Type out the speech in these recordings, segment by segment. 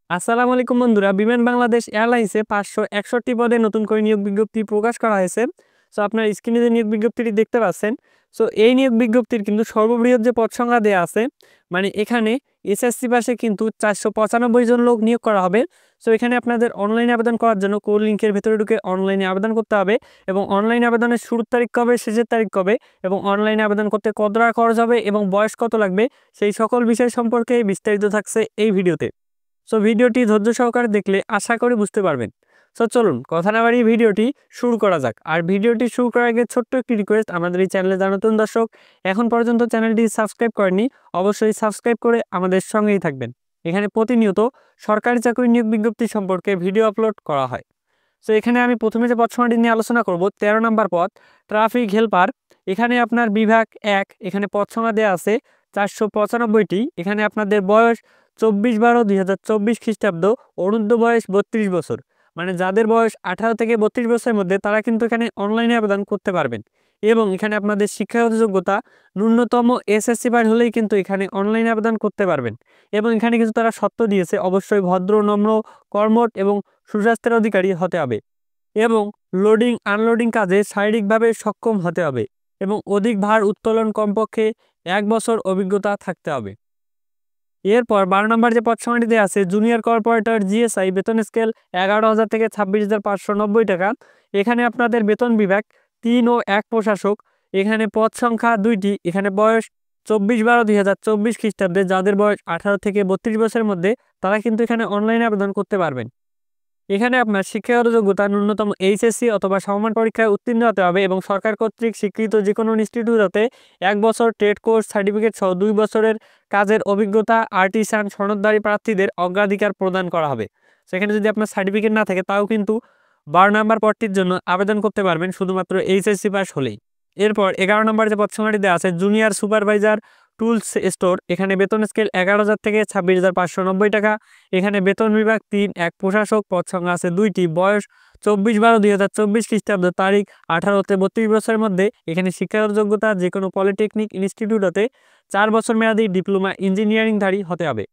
আসসালামু আলাইকুম বন্ধুরা, বিমান বাংলাদেশ এয়ারলাইন্সে 561 পদে নতুন করে নিয়োগ বিজ্ঞপ্তি প্রকাশ করা হয়েছে। সো আপনার স্ক্রিনে যে নিয়োগ বিজ্ঞপ্তিটি দেখতে পাচ্ছেন, সো এই নিয়োগ বিজ্ঞপ্তির কিন্তু সর্ববৃহৎ যে পদ সংখ্যা দেওয়া আছে, মানে এখানে এসএসসি পাশে কিন্তু 495 জন লোক নিয়োগ করা হবে। সো এখানে আপনাদের অনলাইনে আবেদন করার জন্য কোড লিঙ্কের ভেতরে ঢুকে অনলাইনে আবেদন করতে হবে, এবং অনলাইনে আবেদনের শুরুর তারিখ কবে, শেষের তারিখ কবে, এবং অনলাইনে আবেদন করতে কত টাকা খরচ হবে এবং বয়স কত লাগবে, সেই সকল বিষয় সম্পর্কে বিস্তারিত থাকছে এই ভিডিওতে। সো ভিডিওটি ধৈর্য সহকারে দেখলে আশা করি বুঝতে পারবেন। সো চলুন কথা না বাড়িয়ে ভিডিওটি শুরু করা যাক। আর ভিডিওটি শুরু করার আগে ছোট্ট একটি রিকোয়েস্ট, আমাদের এই চ্যানেলে যারা নতুন দর্শক এখন পর্যন্ত চ্যানেলটি সাবস্ক্রাইব করেনি, অবশ্যই সাবস্ক্রাইব করে আমাদের সঙ্গেই থাকবেন। এখানে প্রতিনিয়ত সরকারি চাকরি নিয়োগ বিজ্ঞপ্তি সম্পর্কে ভিডিও আপলোড করা হয়। সো এখানে আমি প্রথমে যে পদ সংখ্যাটি নিয়ে আলোচনা করব, 13 নম্বর পদ, ট্রাফিক হেল্পার। এখানে আপনার বিভাগ 1, এখানে পদ সংখ্যা দেওয়া আছে 495টি। এখানে আপনাদের বয়স 24/12/2024 খ্রিস্টাব্দ, অনূর্ধ্ব বয়স 32 বছর। মানে যাদের বয়স 18 থেকে 32 বছরের মধ্যে তারা কিন্তু এখানে অনলাইনে আবেদন করতে পারবেন। এবং এখানে আপনাদের শিক্ষাগত যোগ্যতা ন্যূনতম এসএসসি পার হলেই কিন্তু এখানে অনলাইনে আবেদন করতে পারবেন। এবং এখানে কিন্তু তারা শর্ত দিয়েছে, অবশ্যই ভদ্র, নম্র, কর্মঠ এবং সুস্বাস্থ্যের অধিকারী হতে হবে, এবং লোডিং আনলোডিং কাজে শারীরিকভাবে সক্ষম হতে হবে, এবং অধিক ভার উত্তোলন কমপক্ষে 1 বছর অভিজ্ঞতা থাকতে হবে। এরপর 12 নম্বর যে পদ সংখ্যাটি দেওয়া আছে, জুনিয়র কর্পোরেটর জিএসআই, বেতন স্কেল 11,000 থেকে 26,590 টাকা। এখানে আপনাদের বেতন বিভাগ 3 ও 1 প্রশাসক। এখানে পদ সংখ্যা 2টি। এখানে বয়স 24/12/2024 খ্রিস্টাব্দে যাদের বয়স 18 থেকে 32 বছরের মধ্যে তারা কিন্তু এখানে অনলাইনে আবেদন করতে পারবেন। এখানে আপনার শিক্ষাগত যোগ্যতা ন্যূনতম এইচএসসি অথবা সমমান পরীক্ষায় উত্তীর্ণ হতে হবে, এবং সরকার কর্তৃক স্বীকৃত যে কোনো ইনস্টিটিউট হতে 1 বছর ট্রেড কোর্স সার্টিফিকেট সহ 2 বছরের কাজের অভিজ্ঞতা আর্টিসান সনদধারী প্রার্থীদের অগ্রাধিকার প্রদান করা হবে। সেখানে যদি আপনার সার্টিফিকেট না থাকে তাও কিন্তু 12 নম্বর পদটির জন্য আবেদন করতে পারবেন, শুধুমাত্র এইচএসসি পাস হলেই। এরপর 11 নম্বর যে পদ সংখ্যাটি দেওয়া আছে, জুনিয়র সুপারভাইজার টুলস স্টোর। এখানে বেতন স্কেল 11,000 থেকে 26,590 টাকা। এখানে বেতন বিভাগ 3, 1 প্রশাসক। পদ সংখ্যা আছে 2টি। বয়স 24/12/2024 খ্রিস্টাব্দ, তারিখ 18 থেকে 32 বছরের মধ্যে। এখানে শিক্ষাগত যোগ্যতা যে কোনো পলিটেকনিক ইনস্টিটিউট হতে 4 বছর মেয়াদী ডিপ্লোমা ইঞ্জিনিয়ারিংধারী হতে হবে।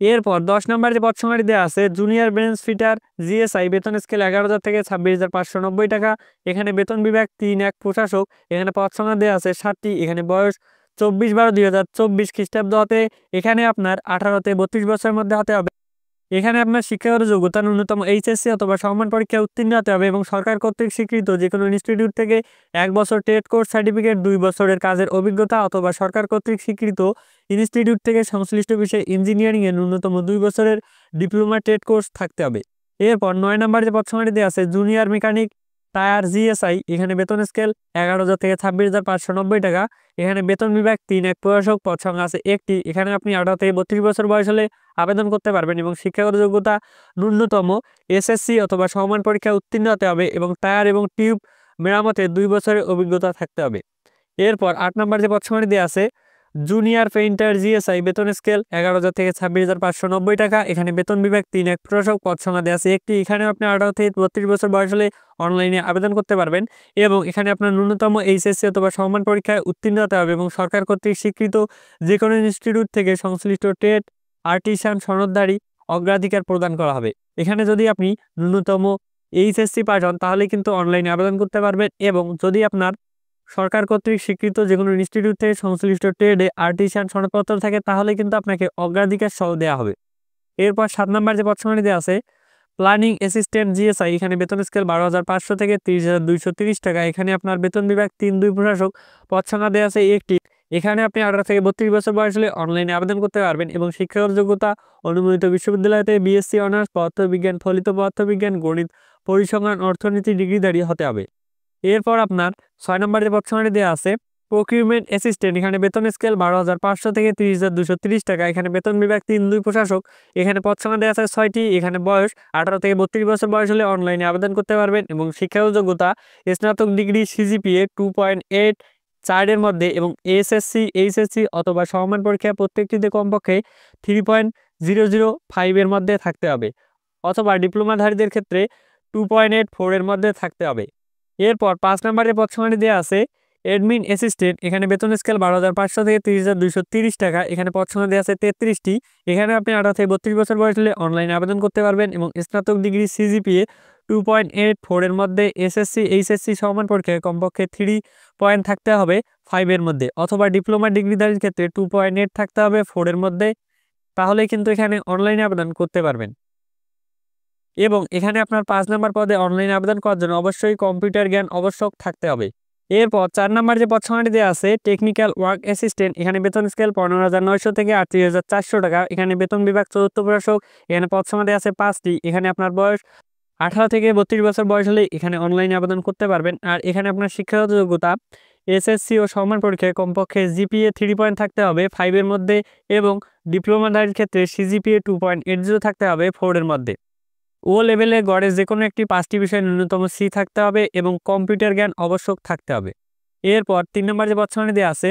এরপর 10 নম্বর যে পদ সংখ্যাটি দেওয়া আছে, জুনিয়র বেঞ্চ ফিটার জিএসআই, বেতন স্কেল 11,000 থেকে 26,590 টাকা। এখানে বেতন বিভাগ 3, 1 প্রশাসক। এখানে পদ সংখ্যা দেওয়া আছে 7টি। এখানে বয়স 24/12/2024 খ্রিস্টাব্দ হতে এখানে আপনার 18 থেকে 32 বছরের মধ্যে হতে হবে। এখানে আপনার শিক্ষাগত যোগ্যতা ন্যূনতম এইচএসসি অথবা সমমান পরীক্ষায় উত্তীর্ণ হতে হবে, এবং সরকার কর্তৃক স্বীকৃত যে কোনো ইনস্টিটিউট থেকে 1 বছর ট্রেড কোর্স সার্টিফিকেট, 2 বছরের কাজের অভিজ্ঞতা, অথবা সরকার কর্তৃক স্বীকৃত ইনস্টিটিউট থেকে সংশ্লিষ্ট বিষয়ে ইঞ্জিনিয়ারিংয়ে ন্যূনতম 2 বছরের ডিপ্লোমা ট্রেড কোর্স থাকতে হবে। এরপর 9 নম্বর যে পদ সংখ্যাটি দেওয়া আছে, জুনিয়র মেকানিক টায়ার জিএসআই। এখানে বেতন স্কেল 11,000 থেকে 26,590 টাকা। এখানে বেতন বিভাগ 3, 1 প্রশাসক। পদ সংখ্যা আছে 1টি। এখানে আপনি 18 থেকে 32 বছর বয়স হলে আবেদন করতে পারবেন, এবং শিক্ষাগত যোগ্যতা ন্যূনতম এসএসসি অথবা সমমান পরীক্ষায় উত্তীর্ণ হতে হবে, এবং টায়ার এবং টিউব মেরামতে 2 বছরের অভিজ্ঞতা থাকতে হবে। এরপর 8 নম্বর যে পদ সংখ্যাটি দেওয়া আছে, জুনিয়র পেইন্টার জিএসআই, বেতন স্কেল 11,000 থেকে 26,590 টাকা। এখানে বেতন বিভাগ 3, 1 প্রশাসক। পদ সংখ্যা দেওয়া আছে 1টি। এখানে আপনি 18 থেকে 32 বছর বয়স হলে অনলাইনে আবেদন করতে পারবেন, এবং এখানে আপনার ন্যূনতম এইচএসসি অথবা সমমান পরীক্ষায় উত্তীর্ণ হতে হবে, এবং সরকার কর্তৃক স্বীকৃত যে কোনো ইনস্টিটিউট থেকে সংশ্লিষ্ট ট্রেড আর্টিসান সনদধারী অগ্রাধিকার প্রদান করা হবে। এখানে যদি আপনি ন্যূনতম এইচএসসি পাস হন তাহলে কিন্তু অনলাইনে আবেদন করতে পারবেন, এবং যদি আপনার সরকার কর্তৃক স্বীকৃত যে কোনো ইনস্টিটিউট থেকে সংশ্লিষ্ট ট্রেডে আর্টিসান সনদপত্র থাকে তাহলে কিন্তু আপনাকে অগ্রাধিকার সহ দেওয়া হবে। এরপর 7 নম্বর যে পদ সংখ্যাটি দেওয়া আছে, প্ল্যানিং অ্যাসিস্ট্যান্ট জিএসআই। এখানে বেতন স্কেল 12,500 থেকে 30,230 টাকা। এখানে আপনার বেতন বিভাগ 3, 2 প্রশাসক। পদ সংখ্যা দেওয়া আছে 1টি। এখানে আপনি 18 থেকে 32 বছর বয়স হলে অনলাইনে আবেদন করতে পারবেন, এবং শিক্ষাগত যোগ্যতা অনুমোদিত বিশ্ববিদ্যালয়তে বিএসসি অনার্স পদার্থবিজ্ঞান, ফলিত পদার্থবিজ্ঞান, গণিত, পরিসংখ্যান, অর্থনীতি ডিগ্রিধারী হতে হবে। এরপর আপনার 6 নম্বর যে পদ সংখ্যাটি দেওয়া আছে, প্রকিউরমেন্ট অ্যাসিস্ট্যান্ট। এখানে বেতন স্কেল 12,500 থেকে 30,230 টাকা। এখানে বেতন বিভাগ 3, 2 প্রশাসক। এখানে পদ সংখ্যা দেওয়া আছে 6টি। এখানে বয়স 18 থেকে 32 বছর বয়স হলে অনলাইনে আবেদন করতে পারবেন, এবং শিক্ষাগত যোগ্যতা স্নাতক ডিগ্রি সিজিপিএ 2.8 4 মধ্যে, এবং এসএসসি, এইচএসসি অথবা সমমান পরীক্ষায় প্রত্যেকটিতে কমপক্ষে 3.005 এর মধ্যে থাকতে হবে, অথবা ডিপ্লোমাধারীদের ক্ষেত্রে 2.84 এর মধ্যে থাকতে হবে। এরপর 5 নম্বরের পদ সংখ্যাটি দেওয়া আছে, অ্যাডমিন অ্যাসিস্ট্যান্ট এখানে বেতন স্কেল 12,500 থেকে 30,230 টাকা। এখানে পদ সংখ্যা দেওয়া আছে 33টি। এখানে আপনি 18 থেকে 32 বছর বয়স হলে অনলাইনে আবেদন করতে পারবেন এবং স্নাতক ডিগ্রি সিজিপিএ 2.84 এর মধ্যে এসএসসি এইচএসসি সমান পরীক্ষায় কমপক্ষে 3 পয়েন্ট থাকতে হবে 5 এর মধ্যে, অথবা ডিপ্লোমা ডিগ্রিধারীর ক্ষেত্রে 2.8 থাকতে হবে 4 এর মধ্যে। তাহলে কিন্তু এখানে অনলাইনে আবেদন করতে পারবেন। এবং এখানে আপনার 5 নম্বর পদে অনলাইনে আবেদন করার জন্য অবশ্যই কম্পিউটার জ্ঞান আবশ্যক থাকতে হবে। এরপর 4 নম্বর যে পদ সংখ্যাটি দেওয়া আছে টেকনিক্যাল ওয়ার্ক অ্যাসিস্ট্যান্ট, এখানে বেতন স্কেল 15,900 থেকে 38,400 টাকা। এখানে বেতন বিভাগ চতুর্থ প্রশাসক, এখানে পদ সংখ্যা দেওয়া আছে 5টি। এখানে আপনার বয়স 18 থেকে 32 বছর বয়স হলে এখানে অনলাইনে আবেদন করতে পারবেন। আর এখানে আপনার শিক্ষাগত যোগ্যতা এসএসসি ও সমান পরীক্ষায় কমপক্ষে জিপিএ 3 পয়েন্ট থাকতে হবে 5 এর মধ্যে এবং ডিপ্লোমাধারীর ক্ষেত্রে সিজিপিএ 2.80 থাকতে হবে 4 এর মধ্যে। ও লেভেলে গড়ে যে কোনো একটি 5টি বিষয়ে ন্যূনতম সি থাকতে হবে এবং কম্পিউটার জ্ঞান আবশ্যক থাকতে হবে। এরপর 3 নম্বর যে পদ সংখ্যাটি দেওয়া আছে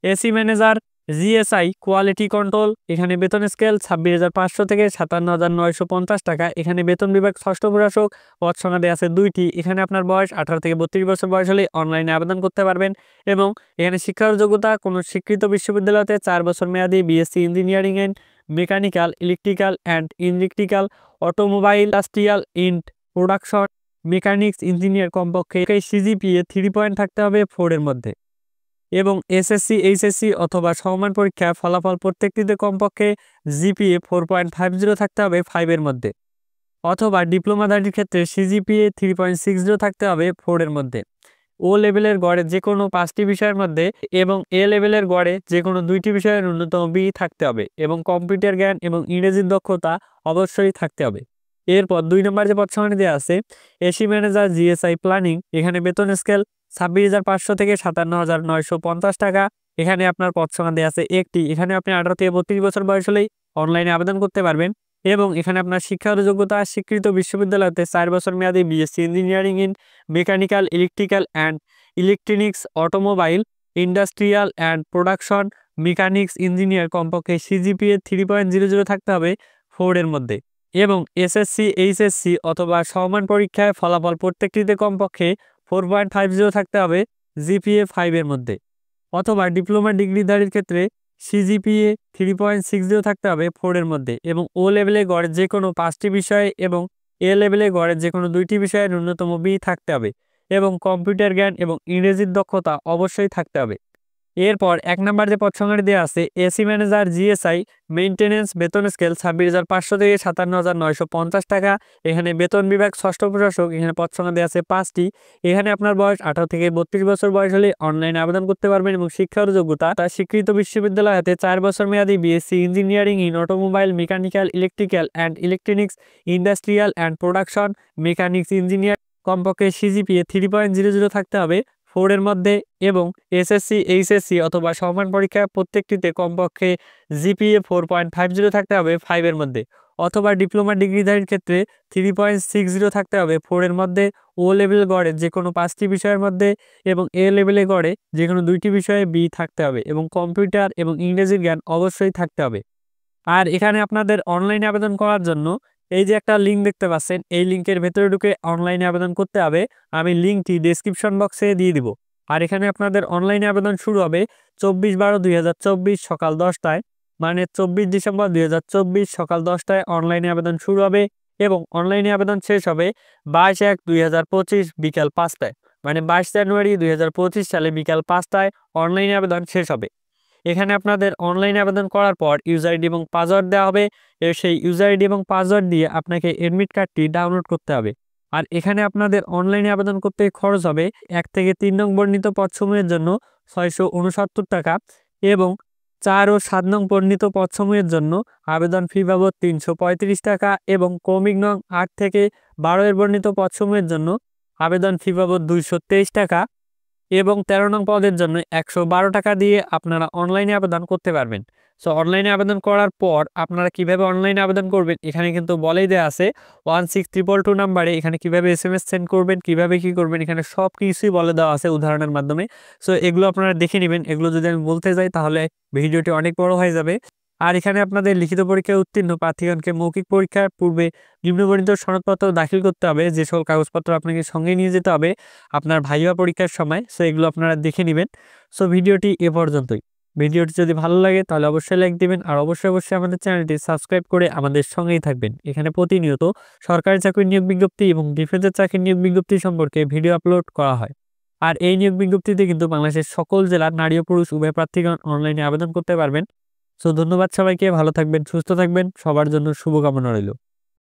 AC manager GSI quality control, এখানে বেতন স্কেল 26,500 থেকে 57,950 টাকা। এখানে বেতন বিভাগ ষষ্ঠ প্রশাসক, পদ সংখ্যা দেওয়া আছে 2টি। এখানে আপনার বয়স 18 থেকে 32 বছর বয়স হলে অনলাইনে আবেদন করতে পারবেন এবং এখানে শিক্ষার যোগ্যতা কোনো স্বীকৃত বিশ্ববিদ্যালয়তে 4 বছর মেয়াদী BSc engineering and mechanical, electrical and electrical, automobile, industrial ইন্ড production, mechanics engineer কমপক্ষে সিজিপিএ 3 পয়েন্ট থাকতে হবে 4 এর মধ্যে এবং এসএসসি এইচএসসি অথবা সমমান পরীক্ষার ফলাফল প্রত্যেকটিতে কমপক্ষে জিপিএ 4.50 থাকতে হবে 5 এর মধ্যে, অথবা ডিপ্লোমাধারীর ক্ষেত্রে সিজিপিএ 3.60 থাকতে হবে 4 এর মধ্যে। ও লেভেলের গড়ে যে কোনো 5টি বিষয়ের মধ্যে এবং এ লেভেলের গড়ে যে কোনো 2টি বিষয়ের ন্যূনতম বি থাকতে হবে এবং কম্পিউটার জ্ঞান এবং ইংরেজির দক্ষতা অবশ্যই থাকতে হবে। এরপর 2 নম্বর যে পদ সংখ্যাটি দেওয়া আছে এসি ম্যানেজার জিএসআই প্ল্যানিং, এখানে বেতন স্কেল 26,500 থেকে 57,950 টাকা। এখানে আপনার পদ সংখ্যা দেওয়া আছে 1টি। এখানে আপনি 18 থেকে 32 বছর বয়স হলেই অনলাইনে আবেদন করতে পারবেন এবং এখানে আপনার শিক্ষাগত যোগ্যতা স্বীকৃত বিশ্ববিদ্যালয়তে 4 বছর মেয়াদী BSc engineering in mechanical, electrical and electronics, automobile, industrial and production, mechanics engineer কমপক্ষে সিজিপিএ 3.00 থাকতে হবে 4 এর মধ্যে এবং এসএসসি এইচএসসি অথবা সমমান পরীক্ষায় ফলাফল প্রত্যেকটিতে কমপক্ষে 4.50 থাকতে হবে জিপিএ 5 এর মধ্যে, অথবা ডিপ্লোমা ডিগ্রিধারীর ক্ষেত্রে সিজিপিএ 3.60 থাকতে হবে 4 এর মধ্যে এবং ও লেভেলে গড়ে যে কোনো 5টি বিষয়ে এবং এ লেভেলে গড়ে যে কোনো 2টি বিষয়ে ন্যূনতম বি থাকতে হবে এবং কম্পিউটার জ্ঞান এবং ইংরেজির দক্ষতা অবশ্যই থাকতে হবে। এরপর 1 নম্বর যে পদ সংখ্যাটি দেওয়া আছে এসি ম্যানেজার জিএসআই মেইনটেনেন্স, বেতন স্কেল 26,500 থেকে 57,950 টাকা। এখানে বেতন বিভাগ ষষ্ঠ প্রশাসক, এখানে পদ সংখ্যা দেওয়া আছে 5টি। এখানে আপনার বয়স 18 থেকে 32 বছর বয়স হলে অনলাইনে আবেদন করতে পারবেন এবং শিক্ষার যোগ্যতা তার স্বীকৃত বিশ্ববিদ্যালয় হতে 4 বছর মেয়াদী BSc engineering in automobile, mechanical, electrical and electronics, industrial and production, mechanics engineer কমপক্ষে সিজিপিএ 3.00 থাকতে হবে 4 এর মধ্যে এবং এসএসসি এইচএসসি অথবা সমান পরীক্ষা প্রত্যেকটিতে কমপক্ষে জিপিএ 4.50 থাকতে হবে 5 এর মধ্যে, অথবা ডিপ্লোমা ডিগ্রিধারীর ক্ষেত্রে 3.60 থাকতে হবে 4 এর মধ্যে। ও লেভেল গড়ে যে কোনো 5টি বিষয়ের মধ্যে এবং এ লেভেলে গড়ে যে কোনো 2টি বিষয়ে বি থাকতে হবে এবং কম্পিউটার এবং ইংরেজির জ্ঞান অবশ্যই থাকতে হবে। আর এখানে আপনাদের অনলাইনে আবেদন করার জন্য এই যে একটা লিঙ্ক দেখতে পাচ্ছেন, এই লিঙ্কের ভেতরে ঢুকে অনলাইনে আবেদন করতে হবে। আমি লিঙ্কটি ডেসক্রিপশন বক্সে দিয়ে দিব। আর এখানে আপনাদের অনলাইনে আবেদন শুরু হবে 24/12/2024 সকাল 10টায়, মানে 24 ডিসেম্বর 2024 সকাল 10টায় অনলাইনে আবেদন শুরু হবে এবং অনলাইনে আবেদন শেষ হবে 22/1/2025 বিকাল 5টায়, মানে 22 জানুয়ারি 2025 সালে বিকাল 5টায় অনলাইনে আবেদন শেষ হবে। এখানে আপনাদের অনলাইনে আবেদন করার পর ইউজার আইডি এবং পাসওয়ার্ড দেওয়া হবে। সেই ইউজার আইডি এবং পাসওয়ার্ড দিয়ে আপনাকে এডমিট কার্ডটি ডাউনলোড করতে হবে। আর এখানে আপনাদের অনলাইনে আবেদন করতে খরচ হবে 1 থেকে 3 নং বর্ণিত পদসমূহের জন্য 669 টাকা এবং 4 ও 7 নং বর্ণিত পদসমূহের জন্য আবেদন ফি বাবদ 335 টাকা এবং ক্রমিক নং 8 থেকে 12 এর বর্ণিত পদসমূহের জন্য আবেদন ফি বাবদ 223 টাকা এবং 13 নং পদের জন্য 112 টাকা দিয়ে আপনারা অনলাইনে আবেদন করতে পারবেন। সো অনলাইনে আবেদন করার পর আপনারা কিভাবে অনলাইনে আবেদন করবেন এখানে কিন্তু বলেই দেওয়া আছে 16222 নাম্বারে, এখানে কিভাবে এসএমএস সেন্ড করবেন, কিভাবে কি করবেন, এখানে সব কিছুই বলে দেওয়া আছে উদাহরণের মাধ্যমে। সো এগুলো আপনারা দেখে নেবেন। এগুলো যদি আমি বলতে যাই তাহলে ভিডিওটি অনেক বড় হয়ে যাবে। আর এখানে আপনাদের লিখিত পরীক্ষায় উত্তীর্ণ প্রার্থীগণকে মৌখিক পরীক্ষার পূর্বে নিম্নবর্ণিত সনদপত্র দাখিল করতে হবে, যে সকল কাগজপত্র আপনাকে সঙ্গে নিয়ে যেতে হবে আপনার ভাইবা পরীক্ষার সময়। সো এগুলো আপনারা দেখে নেবেন। সো ভিডিওটি এ পর্যন্তই। ভিডিওটি যদি ভালো লাগে তাহলে অবশ্যই লাইক দিবেন, আর অবশ্যই আমাদের চ্যানেলটি সাবস্ক্রাইব করে আমাদের সঙ্গেই থাকবেন। এখানে প্রতিনিয়ত সরকারি চাকরির নিয়োগ বিজ্ঞপ্তি এবং ডিফেন্সের চাকরির নিয়োগ বিজ্ঞপ্তি সম্পর্কে ভিডিও আপলোড করা হয়। আর এই নিয়োগ বিজ্ঞপ্তিতে কিন্তু বাংলাদেশের সকল জেলার নারী ও পুরুষ উভয় প্রার্থীগণ অনলাইনে আবেদন করতে পারবেন। সো ধন্যবাদ সবাইকে, ভালো থাকবেন, সুস্থ থাকবেন, সবার জন্য শুভকামনা রইল।